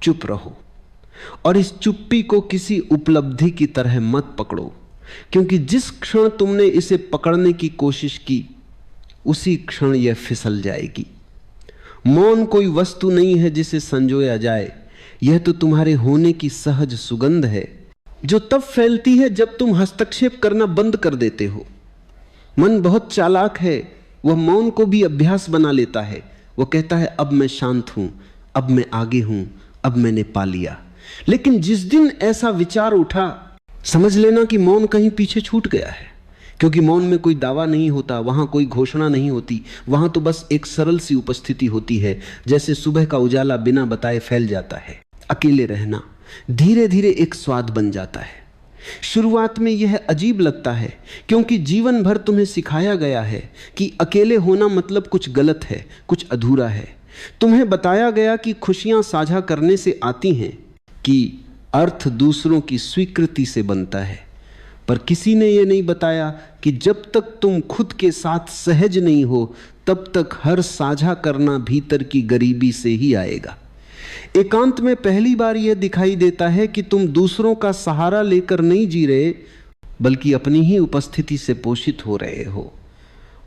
चुप रहो और इस चुप्पी को किसी उपलब्धि की तरह मत पकड़ो, क्योंकि जिस क्षण तुमने इसे पकड़ने की कोशिश की उसी क्षण यह फिसल जाएगी। मौन कोई वस्तु नहीं है जिसे संजोया जाए, यह तो तुम्हारे होने की सहज सुगंध है, जो तब फैलती है जब तुम हस्तक्षेप करना बंद कर देते हो। मन बहुत चालाक है, वह मौन को भी अभ्यास बना लेता है। वह कहता है अब मैं शांत हूं, अब मैं आगे हूं, अब मैंने पा लिया। लेकिन जिस दिन ऐसा विचार उठा, समझ लेना कि मौन कहीं पीछे छूट गया है, क्योंकि मौन में कोई दावा नहीं होता, वहां कोई घोषणा नहीं होती, वहां तो बस एक सरल सी उपस्थिति होती है, जैसे सुबह का उजाला बिना बताए फैल जाता है। अकेले रहना धीरे धीरे एक स्वाद बन जाता है। शुरुआत में यह अजीब लगता है, क्योंकि जीवन भर तुम्हें सिखाया गया है कि अकेले होना मतलब कुछ गलत है, कुछ अधूरा है। तुम्हें बताया गया कि खुशियां साझा करने से आती हैं, कि अर्थ दूसरों की स्वीकृति से बनता है। पर किसी ने यह नहीं बताया कि जब तक तुम खुद के साथ सहज नहीं हो, तब तक हर साझा करना भीतर की गरीबी से ही आएगा। एकांत में पहली बार यह दिखाई देता है कि तुम दूसरों का सहारा लेकर नहीं जी रहे, बल्कि अपनी ही उपस्थिति से पोषित हो रहे हो।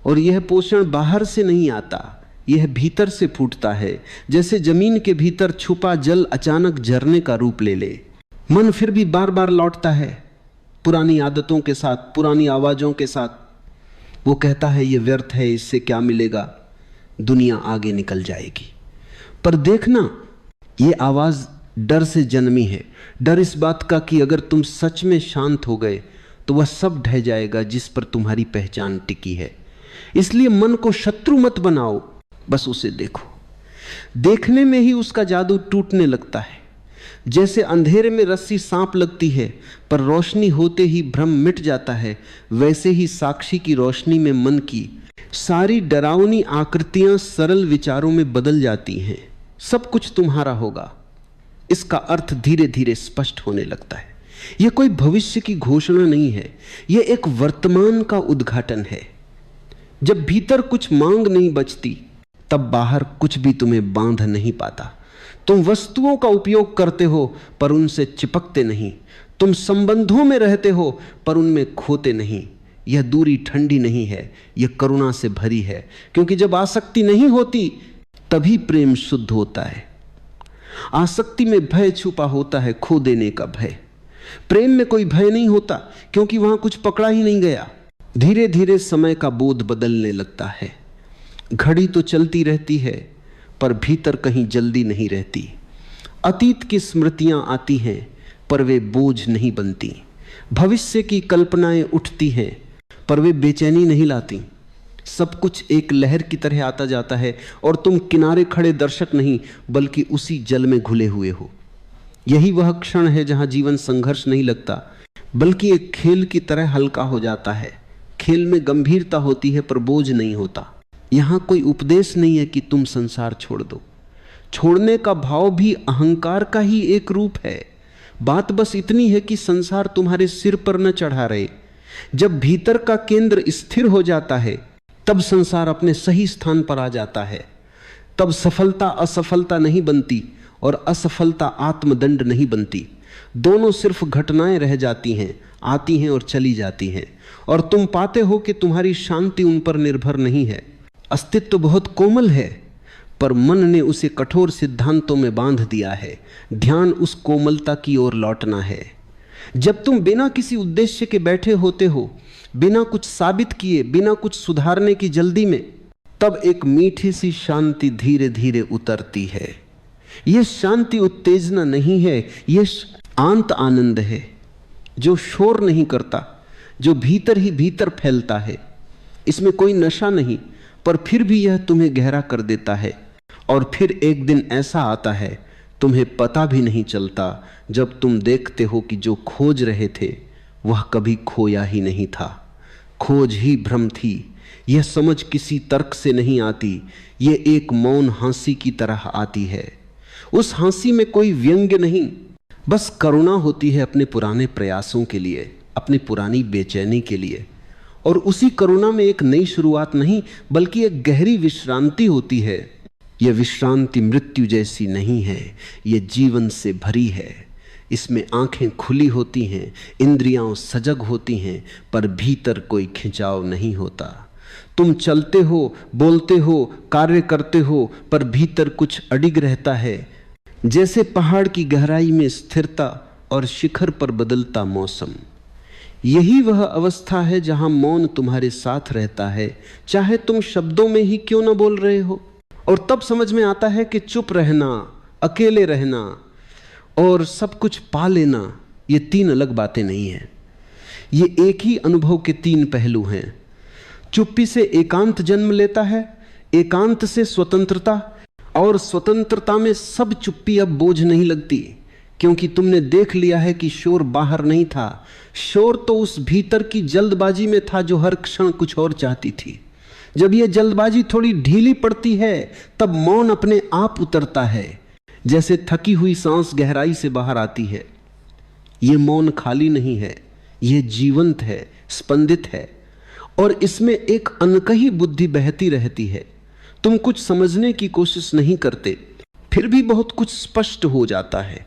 और यह पोषण बाहर से नहीं आता, यह भीतर से फूटता है, जैसे जमीन के भीतर छुपा जल अचानक झरने का रूप ले ले। मन फिर भी बार बार लौटता है पुरानी आदतों के साथ, पुरानी आवाजों के साथ। वो कहता है ये व्यर्थ है, इससे क्या मिलेगा, दुनिया आगे निकल जाएगी। पर देखना, ये आवाज डर से जन्मी है। डर इस बात का कि अगर तुम सच में शांत हो गए तो वह सब ढह जाएगा जिस पर तुम्हारी पहचान टिकी है। इसलिए मन को शत्रु मत बनाओ, बस उसे देखो। देखने में ही उसका जादू टूटने लगता है। जैसे अंधेरे में रस्सी सांप लगती है, पर रोशनी होते ही भ्रम मिट जाता है, वैसे ही साक्षी की रोशनी में मन की सारी डरावनी आकृतियां सरल विचारों में बदल जाती हैं। सब कुछ तुम्हारा होगा, इसका अर्थ धीरे धीरे स्पष्ट होने लगता है। यह कोई भविष्य की घोषणा नहीं है, यह एक वर्तमान का उद्घाटन है। जब भीतर कुछ मांग नहीं बचती, तब बाहर कुछ भी तुम्हें बांध नहीं पाता। तुम वस्तुओं का उपयोग करते हो पर उनसे चिपकते नहीं। तुम संबंधों में रहते हो पर उनमें खोते नहीं। यह दूरी ठंडी नहीं है, यह करुणा से भरी है, क्योंकि जब आसक्ति नहीं होती तभी प्रेम शुद्ध होता है। आसक्ति में भय छुपा होता है, खो देने का भय। प्रेम में कोई भय नहीं होता, क्योंकि वहां कुछ पकड़ा ही नहीं गया। धीरे धीरे समय का बोध बदलने लगता है। घड़ी तो चलती रहती है, पर भीतर कहीं जल्दी नहीं रहती। अतीत की स्मृतियां आती हैं, पर वे बोझ नहीं बनती। भविष्य की कल्पनाएं उठती हैं, पर वे बेचैनी नहीं लाती। सब कुछ एक लहर की तरह आता जाता है, और तुम किनारे खड़े दर्शक नहीं, बल्कि उसी जल में घुले हुए हो। यही वह क्षण है जहां जीवन संघर्ष नहीं लगता, बल्कि एक खेल की तरह हल्का हो जाता है। खेल में गंभीरता होती है, पर बोझ नहीं होता। यहां कोई उपदेश नहीं है कि तुम संसार छोड़ दो। छोड़ने का भाव भी अहंकार का ही एक रूप है। बात बस इतनी है कि संसार तुम्हारे सिर पर न चढ़ा रहे। जब भीतर का केंद्र स्थिर हो जाता है, तब संसार अपने सही स्थान पर आ जाता है। तब सफलता असफलता नहीं बनती और असफलता आत्मदंड नहीं बनती। दोनों सिर्फ घटनाएं रह जाती हैं, आती हैं और चली जाती हैं, और तुम पाते हो कि तुम्हारी शांति उन पर निर्भर नहीं है। अस्तित्व बहुत कोमल है, पर मन ने उसे कठोर सिद्धांतों में बांध दिया है। ध्यान उस कोमलता की ओर लौटना है। जब तुम बिना किसी उद्देश्य के बैठे होते हो, बिना कुछ साबित किए, बिना कुछ सुधारने की जल्दी में, तब एक मीठी सी शांति धीरे धीरे उतरती है। यह शांति उत्तेजना नहीं है, यह आंत आनंद है, जो शोर नहीं करता, जो भीतर ही भीतर फैलता है। इसमें कोई नशा नहीं, पर फिर भी यह तुम्हें गहरा कर देता है। और फिर एक दिन ऐसा आता है, तुम्हें पता भी नहीं चलता, जब तुम देखते हो कि जो खोज रहे थे वह कभी खोया ही नहीं था। खोज ही भ्रम थी। यह समझ किसी तर्क से नहीं आती, यह एक मौन हंसी की तरह आती है। उस हंसी में कोई व्यंग्य नहीं, बस करुणा होती है अपने पुराने प्रयासों के लिए, अपनी पुरानी बेचैनी के लिए। और उसी करुणा में एक नई शुरुआत नहीं, बल्कि एक गहरी विश्रांति होती है। यह विश्रांति मृत्यु जैसी नहीं है, यह जीवन से भरी है। इसमें आंखें खुली होती हैं, इंद्रियां सजग होती हैं, पर भीतर कोई खिंचाव नहीं होता। तुम चलते हो, बोलते हो, कार्य करते हो, पर भीतर कुछ अडिग रहता है, जैसे पहाड़ की गहराई में स्थिरता और शिखर पर बदलता मौसम। यही वह अवस्था है जहां मौन तुम्हारे साथ रहता है, चाहे तुम शब्दों में ही क्यों ना बोल रहे हो। और तब समझ में आता है कि चुप रहना, अकेले रहना और सब कुछ पा लेना, ये तीन अलग बातें नहीं हैं। ये एक ही अनुभव के तीन पहलू हैं। चुप्पी से एकांत जन्म लेता है, एकांत से स्वतंत्रता, और स्वतंत्रता में सब चुप्पी अब बोझ नहीं लगती, क्योंकि तुमने देख लिया है कि शोर बाहर नहीं था, शोर तो उस भीतर की जल्दबाजी में था जो हर क्षण कुछ और चाहती थी। जब यह जल्दबाजी थोड़ी ढीली पड़ती है तब मौन अपने आप उतरता है, जैसे थकी हुई सांस गहराई से बाहर आती है। यह मौन खाली नहीं है, यह जीवंत है, स्पंदित है, और इसमें एक अनकही बुद्धि बहती रहती है। तुम कुछ समझने की कोशिश नहीं करते, फिर भी बहुत कुछ स्पष्ट हो जाता है।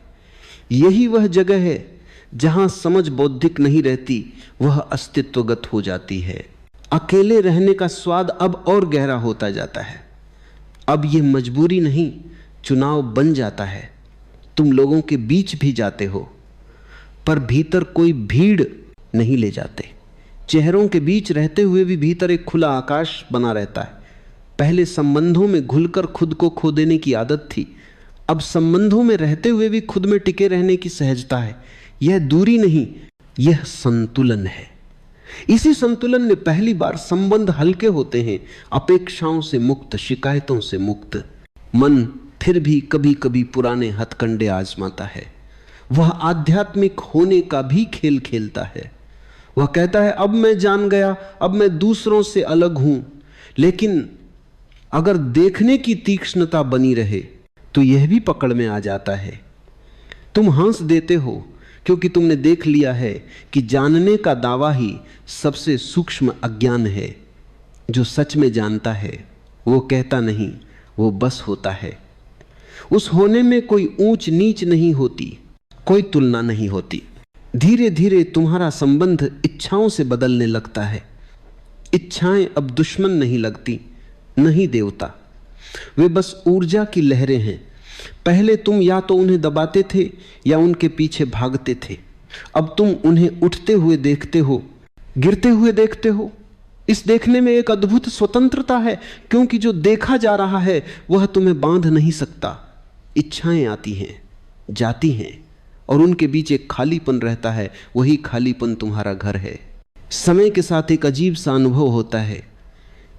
यही वह जगह है जहां समझ बौद्धिक नहीं रहती, वह अस्तित्वगत हो जाती है। अकेले रहने का स्वाद अब और गहरा होता जाता है। अब यह मजबूरी नहीं, चुनाव बन जाता है। तुम लोगों के बीच भी जाते हो, पर भीतर कोई भीड़ नहीं ले जाते। चेहरों के बीच रहते हुए भी भीतर एक खुला आकाश बना रहता है। पहले संबंधों में घुलकर खुद को खो देने की आदत थी, अब संबंधों में रहते हुए भी खुद में टिके रहने की सहजता है। यह दूरी नहीं, यह संतुलन है। इसी संतुलन में पहली बार संबंध हल्के होते हैं, अपेक्षाओं से मुक्त, शिकायतों से मुक्त। मन फिर भी कभी कभी पुराने हथकंडे आजमाता है। वह आध्यात्मिक होने का भी खेल खेलता है। वह कहता है अब मैं जान गया, अब मैं दूसरों से अलग हूं। लेकिन अगर देखने की तीक्ष्णता बनी रहे तो यह भी पकड़ में आ जाता है। तुम हंस देते हो क्योंकि तुमने देख लिया है कि जानने का दावा ही सबसे सूक्ष्म अज्ञान है। जो सच में जानता है वो कहता नहीं, वो बस होता है। उस होने में कोई ऊंच नीच नहीं होती, कोई तुलना नहीं होती। धीरे धीरे तुम्हारा संबंध इच्छाओं से बदलने लगता है। इच्छाएं अब दुश्मन नहीं लगती, नहीं देवता, वे बस ऊर्जा की लहरें हैं। पहले तुम या तो उन्हें दबाते थे या उनके पीछे भागते थे, अब तुम उन्हें उठते हुए देखते हो, गिरते हुए देखते हो। इस देखने में एक अद्भुत स्वतंत्रता है, क्योंकि जो देखा जा रहा है वह तुम्हें बांध नहीं सकता। इच्छाएं आती हैं, जाती हैं, और उनके बीच एक खालीपन रहता है। वही खालीपन तुम्हारा घर है। समय के साथ एक अजीब सा अनुभव होता है।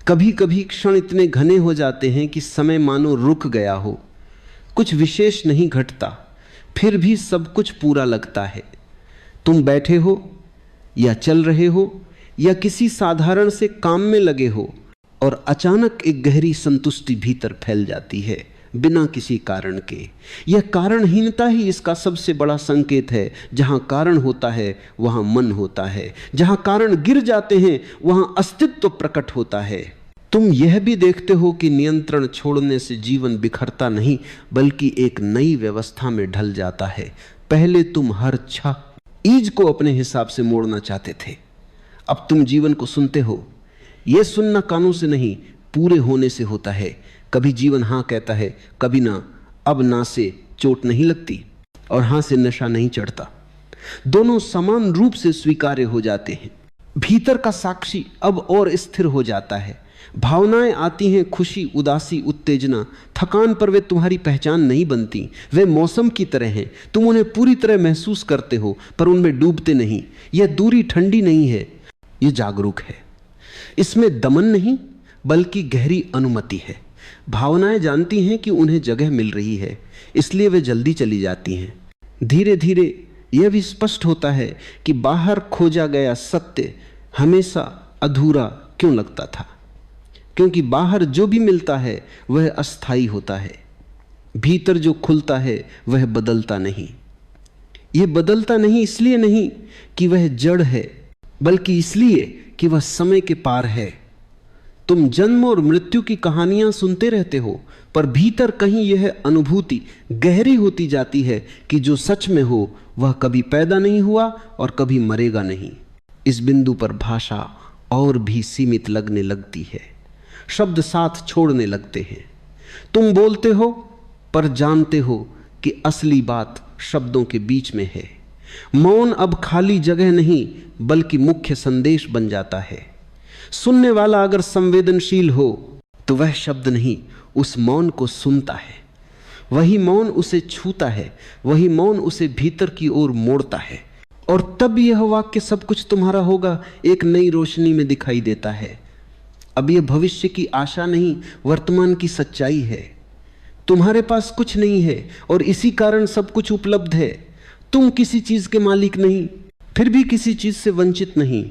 कभी कभी क्षण इतने घने हो जाते हैं कि समय मानो रुक गया हो, कुछ विशेष नहीं घटता, फिर भी सब कुछ पूरा लगता है। तुम बैठे हो या चल रहे हो या किसी साधारण से काम में लगे हो, और अचानक एक गहरी संतुष्टि भीतर फैल जाती है बिना किसी कारण के। यह कारणहीनता ही इसका सबसे बड़ा संकेत है। जहां कारण होता है वहां मन होता है, जहां कारण गिर जाते हैं वहां अस्तित्व प्रकट होता है। तुम यह भी देखते हो कि नियंत्रण छोड़ने से जीवन बिखरता नहीं, बल्कि एक नई व्यवस्था में ढल जाता है। पहले तुम हर ईज को अपने हिसाब से मोड़ना चाहते थे, अब तुम जीवन को सुनते हो। यह सुनना कानों से नहीं, पूरे होने से होता है। कभी जीवन हाँ कहता है, कभी ना। अब ना से चोट नहीं लगती और हाँ से नशा नहीं चढ़ता। दोनों समान रूप से स्वीकार्य हो जाते हैं। भीतर का साक्षी अब और स्थिर हो जाता है। भावनाएं आती हैं, खुशी, उदासी, उत्तेजना, थकान, पर वे तुम्हारी पहचान नहीं बनती। वे मौसम की तरह हैं, तुम उन्हें पूरी तरह महसूस करते हो पर उनमें डूबते नहीं। यह दूरी ठंडी नहीं है, यह जागरूक है। इसमें दमन नहीं बल्कि गहरी अनुमति है। भावनाएं जानती हैं कि उन्हें जगह मिल रही है, इसलिए वे जल्दी चली जाती हैं। धीरे धीरे यह भी स्पष्ट होता है कि बाहर खोजा गया सत्य हमेशा अधूरा क्यों लगता था, क्योंकि बाहर जो भी मिलता है वह अस्थायी होता है। भीतर जो खुलता है वह बदलता नहीं। यह बदलता नहीं इसलिए नहीं कि वह जड़ है, बल्कि इसलिए कि वह समय के पार है। तुम जन्म और मृत्यु की कहानियां सुनते रहते हो, पर भीतर कहीं यह अनुभूति गहरी होती जाती है कि जो सच में हो वह कभी पैदा नहीं हुआ और कभी मरेगा नहीं। इस बिंदु पर भाषा और भी सीमित लगने लगती है, शब्द साथ छोड़ने लगते हैं। तुम बोलते हो पर जानते हो कि असली बात शब्दों के बीच में है। मौन अब खाली जगह नहीं बल्कि मुख्य संदेश बन जाता है। सुनने वाला अगर संवेदनशील हो तो वह शब्द नहीं, उस मौन को सुनता है। वही मौन उसे छूता है, वही मौन उसे भीतर की ओर मोड़ता है, और तब यह वाक्य सब कुछ तुम्हारा होगा एक नई रोशनी में दिखाई देता है। अब यह भविष्य की आशा नहीं, वर्तमान की सच्चाई है। तुम्हारे पास कुछ नहीं है और इसी कारण सब कुछ उपलब्ध है। तुम किसी चीज के मालिक नहीं, फिर भी किसी चीज से वंचित नहीं।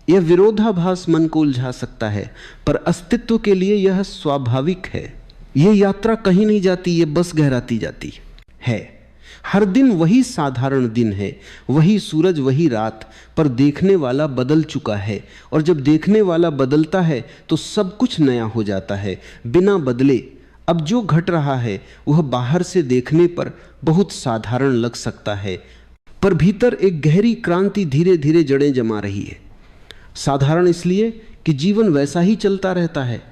यह विरोधाभास मन को उलझा सकता है, पर अस्तित्व के लिए यह स्वाभाविक है। यह यात्रा कहीं नहीं जाती, यह बस गहराती जाती है। हर दिन वही साधारण दिन है, वही सूरज, वही रात, पर देखने वाला बदल चुका है। और जब देखने वाला बदलता है तो सब कुछ नया हो जाता है, बिना बदले। अब जो घट रहा है वह बाहर से देखने पर बहुत साधारण लग सकता है, पर भीतर एक गहरी क्रांति धीरे धीरे जड़ें जमा रही है। साधारण इसलिए कि जीवन वैसा ही चलता रहता है।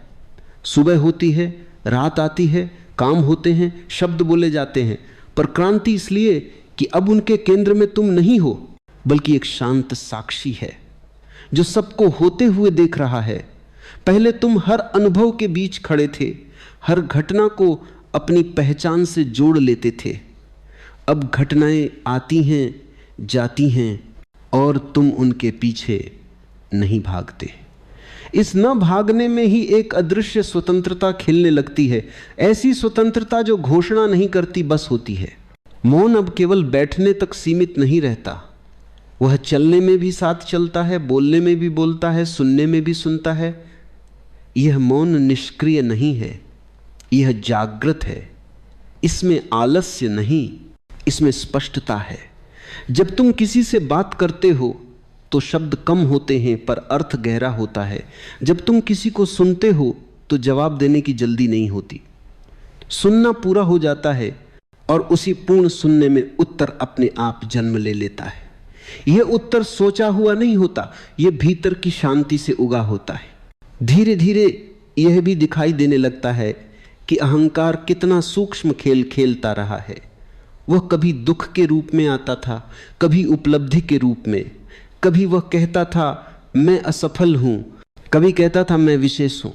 सुबह होती है, रात आती है, काम होते हैं, शब्द बोले जाते हैं, पर क्रांति इसलिए कि अब उनके केंद्र में तुम नहीं हो, बल्कि एक शांत साक्षी है जो सबको होते हुए देख रहा है। पहले तुम हर अनुभव के बीच खड़े थे, हर घटना को अपनी पहचान से जोड़ लेते थे। अब घटनाएं आती हैं, जाती हैं, और तुम उनके पीछे नहीं भागते। इस न भागने में ही एक अदृश्य स्वतंत्रता खिलने लगती है, ऐसी स्वतंत्रता जो घोषणा नहीं करती, बस होती है। मौन अब केवल बैठने तक सीमित नहीं रहता, वह चलने में भी साथ चलता है, बोलने में भी बोलता है, सुनने में भी सुनता है। यह मौन निष्क्रिय नहीं है, यह जागृत है। इसमें आलस्य नहीं, इसमें स्पष्टता है। जब तुम किसी से बात करते हो तो शब्द कम होते हैं पर अर्थ गहरा होता है। जब तुम किसी को सुनते हो तो जवाब देने की जल्दी नहीं होती। सुनना पूरा हो जाता है और उसी पूर्ण सुनने में उत्तर अपने आप जन्म ले लेता है। यह उत्तर सोचा हुआ नहीं होता, यह भीतर की शांति से उगा होता है। धीरे धीरे यह भी दिखाई देने लगता है कि अहंकार कितना सूक्ष्म खेल खेलता रहा है। वह कभी दुख के रूप में आता था, कभी उपलब्धि के रूप में। कभी वह कहता था मैं असफल हूं, कभी कहता था मैं विशेष हूं।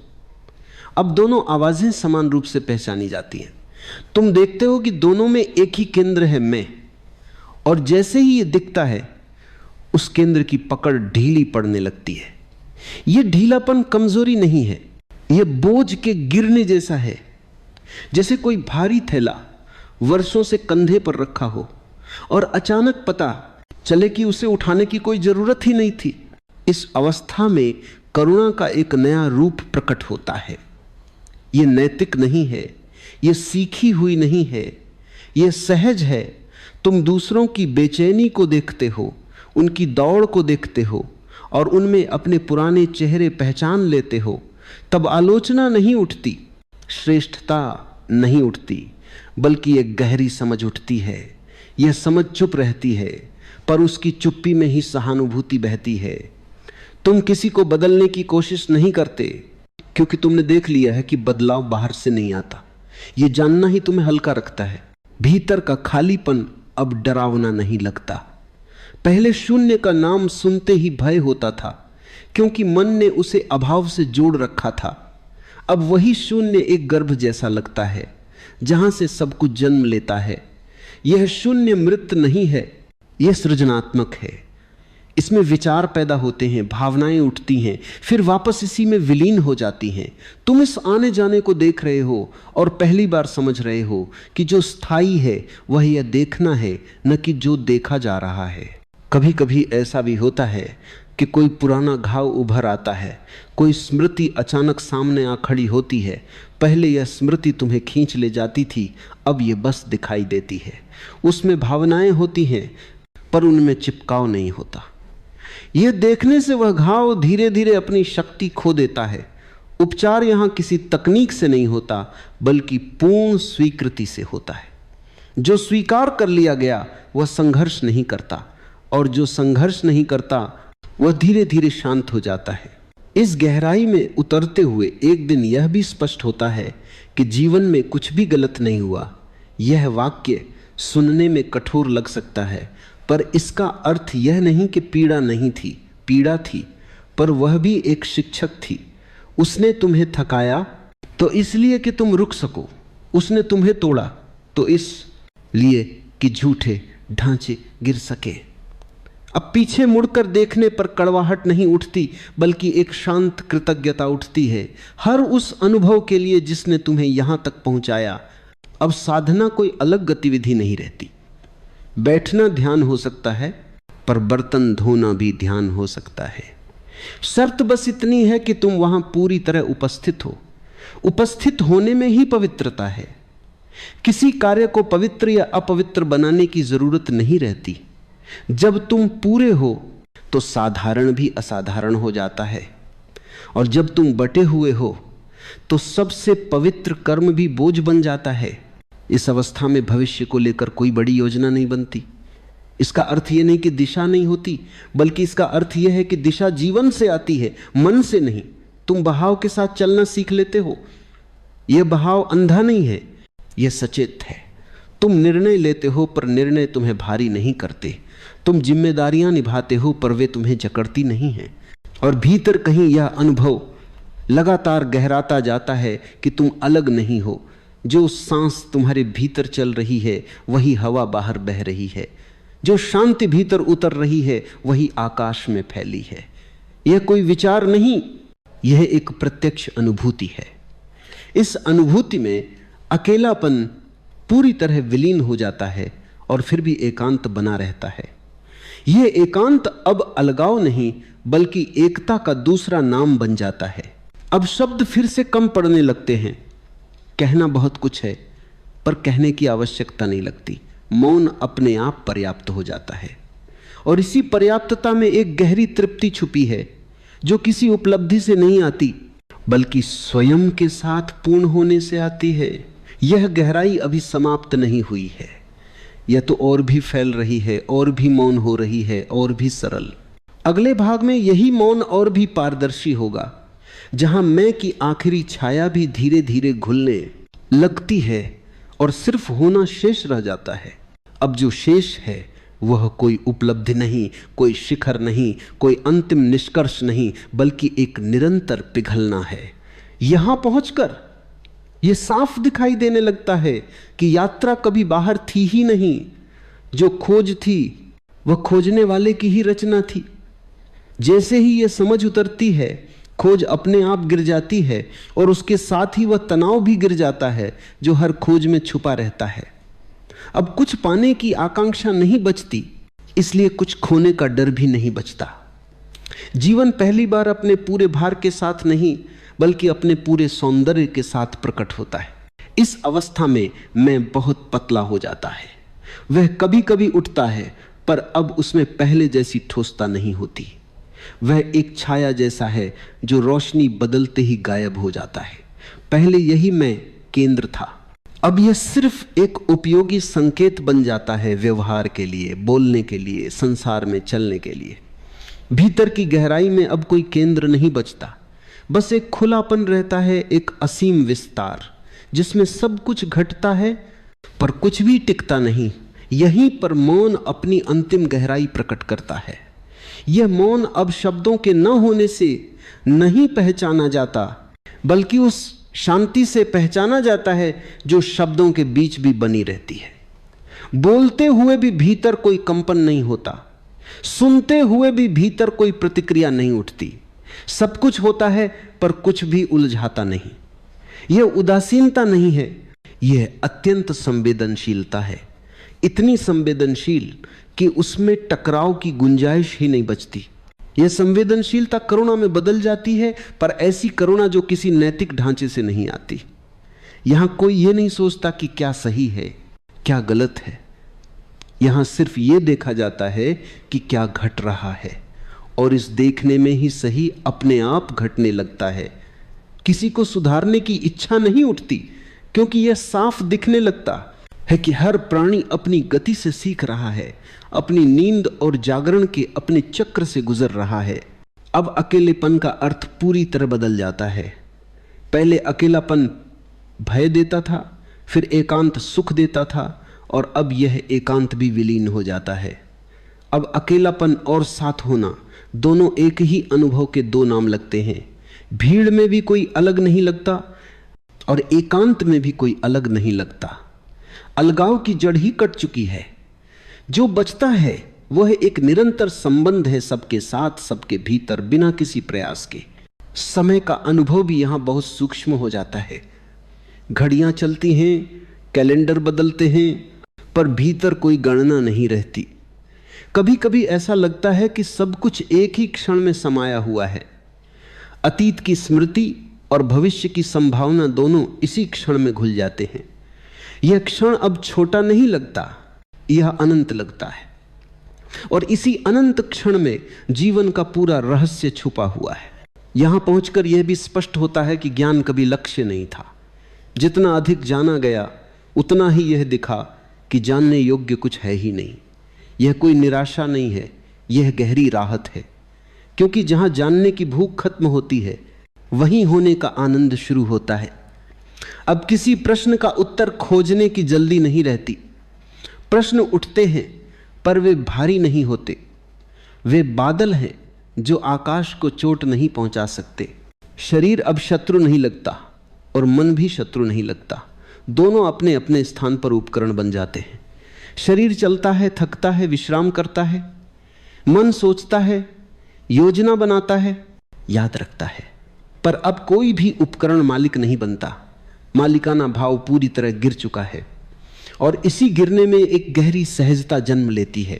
अब दोनों आवाजें समान रूप से पहचानी जाती हैं। तुम देखते हो कि दोनों में एक ही केंद्र है, मैं, और जैसे ही ये दिखता है उस केंद्र की पकड़ ढीली पड़ने लगती है। यह ढीलापन कमजोरी नहीं है, यह बोझ के गिरने जैसा है। जैसे कोई भारी थैला वर्षों से कंधे पर रखा हो और अचानक पता चले कि उसे उठाने की कोई जरूरत ही नहीं थी। इस अवस्था में करुणा का एक नया रूप प्रकट होता है। यह नैतिक नहीं है, यह सीखी हुई नहीं है, यह सहज है। तुम दूसरों की बेचैनी को देखते हो, उनकी दौड़ को देखते हो और उनमें अपने पुराने चेहरे पहचान लेते हो। तब आलोचना नहीं उठती, श्रेष्ठता नहीं उठती, बल्कि एक गहरी समझ उठती है। यह समझ चुप रहती है, पर उसकी चुप्पी में ही सहानुभूति बहती है। तुम किसी को बदलने की कोशिश नहीं करते, क्योंकि तुमने देख लिया है कि बदलाव बाहर से नहीं आता। यह जानना ही तुम्हें हल्का रखता है। भीतर का खालीपन अब डरावना नहीं लगता। पहले शून्य का नाम सुनते ही भय होता था, क्योंकि मन ने उसे अभाव से जोड़ रखा था। अब वही शून्य एक गर्भ जैसा लगता है, जहां से सब कुछ जन्म लेता है। यह शून्य मृत नहीं है, यह सृजनात्मक है। इसमें विचार पैदा होते हैं, भावनाएं उठती हैं, फिर वापस इसी में विलीन हो जाती हैं। तुम इस आने जाने को देख रहे हो और पहली बार समझ रहे हो कि जो स्थायी है वह यह देखना है, न कि जो देखा जा रहा है। कभी कभी ऐसा भी होता है कि कोई पुराना घाव उभर आता है, कोई स्मृति अचानक सामने आ खड़ी होती है। पहले यह स्मृति तुम्हें खींच ले जाती थी, अब यह बस दिखाई देती है। उसमें भावनाएं होती हैं, पर उनमें चिपकाव नहीं होता। यह देखने से वह घाव धीरे धीरे अपनी शक्ति खो देता है उपचार यहां किसी तकनीक से नहीं होता, बल्कि पूर्ण स्वीकृति से होता है। जो स्वीकार कर लिया गया वह संघर्ष नहीं करता, और जो संघर्ष नहीं करता वह धीरे धीरे शांत हो जाता है। इस गहराई में उतरते हुए एक दिन यह भी स्पष्ट होता है कि जीवन में कुछ भी गलत नहीं हुआ। यह वाक्य सुनने में कठोर लग सकता है, पर इसका अर्थ यह नहीं कि पीड़ा नहीं थी। पीड़ा थी, पर वह भी एक शिक्षक थी। उसने तुम्हें थकाया तो इसलिए कि तुम रुक सको, उसने तुम्हें तोड़ा तो इसलिए कि झूठे ढांचे गिर सके। अब पीछे मुड़कर देखने पर कड़वाहट नहीं उठती, बल्कि एक शांत कृतज्ञता उठती है हर उस अनुभव के लिए जिसने तुम्हें यहां तक पहुंचाया। अब साधना कोई अलग गतिविधि नहीं रहती। बैठना ध्यान हो सकता है, पर बर्तन धोना भी ध्यान हो सकता है। शर्त बस इतनी है कि तुम वहां पूरी तरह उपस्थित हो। उपस्थित होने में ही पवित्रता है। किसी कार्य को पवित्र या अपवित्र बनाने की जरूरत नहीं रहती। जब तुम पूरे हो तो साधारण भी असाधारण हो जाता है, और जब तुम बटे हुए हो तो सबसे पवित्र कर्म भी बोझ बन जाता है। इस अवस्था में भविष्य को लेकर कोई बड़ी योजना नहीं बनती। इसका अर्थ यह नहीं कि दिशा नहीं होती, बल्कि इसका अर्थ यह है कि दिशा जीवन से आती है, मन से नहीं। तुम बहाव के साथ चलना सीख लेते हो। यह बहाव अंधा नहीं है, यह सचेत है। तुम निर्णय लेते हो, पर निर्णय तुम्हें भारी नहीं करते। तुम जिम्मेदारियां निभाते हो, पर वे तुम्हें जकड़ती नहीं हैं। और भीतर कहीं यह अनुभव लगातार गहराता जाता है कि तुम अलग नहीं हो। जो सांस तुम्हारे भीतर चल रही है वही हवा बाहर बह रही है। जो शांति भीतर उतर रही है वही आकाश में फैली है। यह कोई विचार नहीं, यह एक प्रत्यक्ष अनुभूति है। इस अनुभूति में अकेलापन पूरी तरह विलीन हो जाता है, और फिर भी एकांत बना रहता है। यह एकांत अब अलगाव नहीं, बल्कि एकता का दूसरा नाम बन जाता है। अब शब्द फिर से कम पड़ने लगते हैं। कहना बहुत कुछ है, पर कहने की आवश्यकता नहीं लगती। मौन अपने आप पर्याप्त हो जाता है, और इसी पर्याप्तता में एक गहरी तृप्ति छुपी है, जो किसी उपलब्धि से नहीं आती, बल्कि स्वयं के साथ पूर्ण होने से आती है। यह गहराई अभी समाप्त नहीं हुई है, यह तो और भी फैल रही है, और भी मौन हो रही है, और भी सरल। अगले भाग में यही मौन और भी पारदर्शी होगा, जहां मैं की आखिरी छाया भी धीरे धीरे घुलने लगती है और सिर्फ होना शेष रह जाता है। अब जो शेष है वह कोई उपलब्धि नहीं, कोई शिखर नहीं, कोई अंतिम निष्कर्ष नहीं, बल्कि एक निरंतर पिघलना है। यहां पहुंचकर यह साफ दिखाई देने लगता है कि यात्रा कभी बाहर थी ही नहीं। जो खोज थी वह खोजने वाले की ही रचना थी। जैसे ही यह समझ उतरती है, खोज अपने आप गिर जाती है, और उसके साथ ही वह तनाव भी गिर जाता है जो हर खोज में छुपा रहता है। अब कुछ पाने की आकांक्षा नहीं बचती, इसलिए कुछ खोने का डर भी नहीं बचता। जीवन पहली बार अपने पूरे भार के साथ नहीं, बल्कि अपने पूरे सौंदर्य के साथ प्रकट होता है। इस अवस्था में मैं बहुत पतला हो जाता है। वह कभी कभी उठता है, पर अब उसमें पहले जैसी ठोसता नहीं होती। वह एक छाया जैसा है जो रोशनी बदलते ही गायब हो जाता है। पहले यही मैं केंद्र था, अब यह सिर्फ एक उपयोगी संकेत बन जाता है, व्यवहार के लिए, बोलने के लिए, संसार में चलने के लिए। भीतर की गहराई में अब कोई केंद्र नहीं बचता, बस एक खुलापन रहता है, एक असीम विस्तार, जिसमें सब कुछ घटता है पर कुछ भी टिकता नहीं। यहीं पर मौन अपनी अंतिम गहराई प्रकट करता है। यह मौन अब शब्दों के न होने से नहीं पहचाना जाता, बल्कि उस शांति से पहचाना जाता है जो शब्दों के बीच भी बनी रहती है। बोलते हुए भी भीतर कोई कंपन नहीं होता, सुनते हुए भी भीतर कोई प्रतिक्रिया नहीं उठती। सब कुछ होता है पर कुछ भी उलझाता नहीं। यह उदासीनता नहीं है, यह अत्यंत संवेदनशीलता है। इतनी संवेदनशील कि उसमें टकराव की गुंजाइश ही नहीं बचती। यह संवेदनशीलता करुणा में बदल जाती है, पर ऐसी करुणा जो किसी नैतिक ढांचे से नहीं आती। यहां कोई यह नहीं सोचता कि क्या सही है, क्या गलत है। यहां सिर्फ यह देखा जाता है कि क्या घट रहा है, और इस देखने में ही सही अपने आप घटने लगता है, किसी को सुधारने की इच्छा नहीं उठती, क्योंकि यह साफ दिखने लगता है कि हर प्राणी अपनी गति से सीख रहा है, अपनी नींद और जागरण के अपने चक्र से गुजर रहा है। अब अकेलेपन का अर्थ पूरी तरह बदल जाता है। पहले अकेलापन भय देता था, फिर एकांत सुख देता था, और अब यह एकांत भी विलीन हो जाता है। अब अकेलापन और साथ होना दोनों एक ही अनुभव के दो नाम लगते हैं। भीड़ में भी कोई अलग नहीं लगता और एकांत में भी कोई अलग नहीं लगता। अलगाव की जड़ ही कट चुकी है। जो बचता है वह एक निरंतर संबंध है सबके साथ, सबके भीतर, बिना किसी प्रयास के। समय का अनुभव भी यहां बहुत सूक्ष्म हो जाता है। घड़ियां चलती हैं, कैलेंडर बदलते हैं, पर भीतर कोई गणना नहीं रहती। कभी कभी ऐसा लगता है कि सब कुछ एक ही क्षण में समाया हुआ है। अतीत की स्मृति और भविष्य की संभावना दोनों इसी क्षण में घुल जाते हैं। यह क्षण अब छोटा नहीं लगता, यह अनंत लगता है, और इसी अनंत क्षण में जीवन का पूरा रहस्य छुपा हुआ है। यहां पहुंचकर यह भी स्पष्ट होता है कि ज्ञान कभी लक्ष्य नहीं था। जितना अधिक जाना गया उतना ही यह दिखा कि जानने योग्य कुछ है ही नहीं। यह कोई निराशा नहीं है, यह गहरी राहत है, क्योंकि जहां जानने की भूख खत्म होती है वहीं होने का आनंद शुरू होता है। अब किसी प्रश्न का उत्तर खोजने की जल्दी नहीं रहती। प्रश्न उठते हैं पर वे भारी नहीं होते। वे बादल हैं जो आकाश को चोट नहीं पहुंचा सकते। शरीर अब शत्रु नहीं लगता और मन भी शत्रु नहीं लगता। दोनों अपने अपने स्थान पर उपकरण बन जाते हैं। शरीर चलता है, थकता है, विश्राम करता है। मन सोचता है, योजना बनाता है, याद रखता है। पर अब कोई भी उपकरण मालिक नहीं बनता। मालिकाना भाव पूरी तरह गिर चुका है, और इसी गिरने में एक गहरी सहजता जन्म लेती है।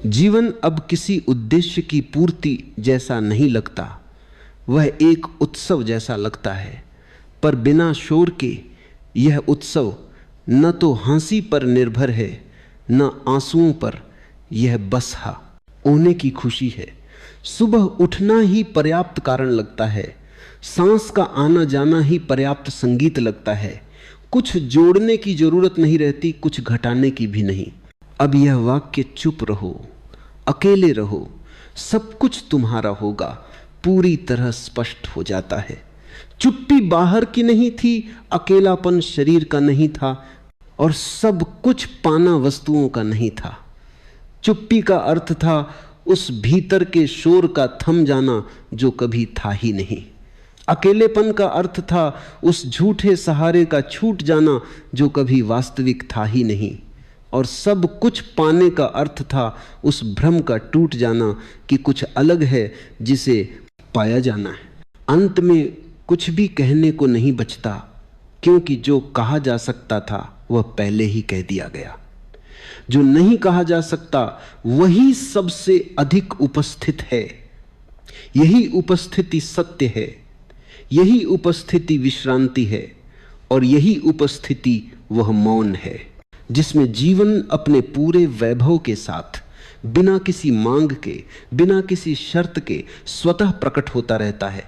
जीवन अब किसी उद्देश्य की पूर्ति जैसा नहीं लगता, वह एक उत्सव जैसा लगता है। पर बिना शोर के यह उत्सव न तो हंसी पर निर्भर है, न आंसुओं पर। यह बसहा होने की खुशी है। सुबह उठना ही पर्याप्त कारण लगता है। सांस का आना जाना ही पर्याप्त संगीत लगता है। कुछ जोड़ने की जरूरत नहीं रहती, कुछ घटाने की भी नहीं। अब यह वाक्य चुप रहो, अकेले रहो, सब कुछ तुम्हारा होगा पूरी तरह स्पष्ट हो जाता है। चुप्पी बाहर की नहीं थी, अकेलापन शरीर का नहीं था, और सब कुछ पाना वस्तुओं का नहीं था। चुप्पी का अर्थ था उस भीतर के शोर का थम जाना जो कभी था ही नहीं। अकेलेपन का अर्थ था उस झूठे सहारे का छूट जाना जो कभी वास्तविक था ही नहीं। और सब कुछ पाने का अर्थ था उस भ्रम का टूट जाना कि कुछ अलग है जिसे पाया जाना है। अंत में कुछ भी कहने को नहीं बचता, क्योंकि जो कहा जा सकता था वह पहले ही कह दिया गया। जो नहीं कहा जा सकता वही सबसे अधिक उपस्थित है। यही उपस्थिति सत्य है, यही उपस्थिति विश्रांति है, और यही उपस्थिति वह मौन है जिसमें जीवन अपने पूरे वैभव के साथ, बिना किसी मांग के, बिना किसी शर्त के स्वतः प्रकट होता रहता है।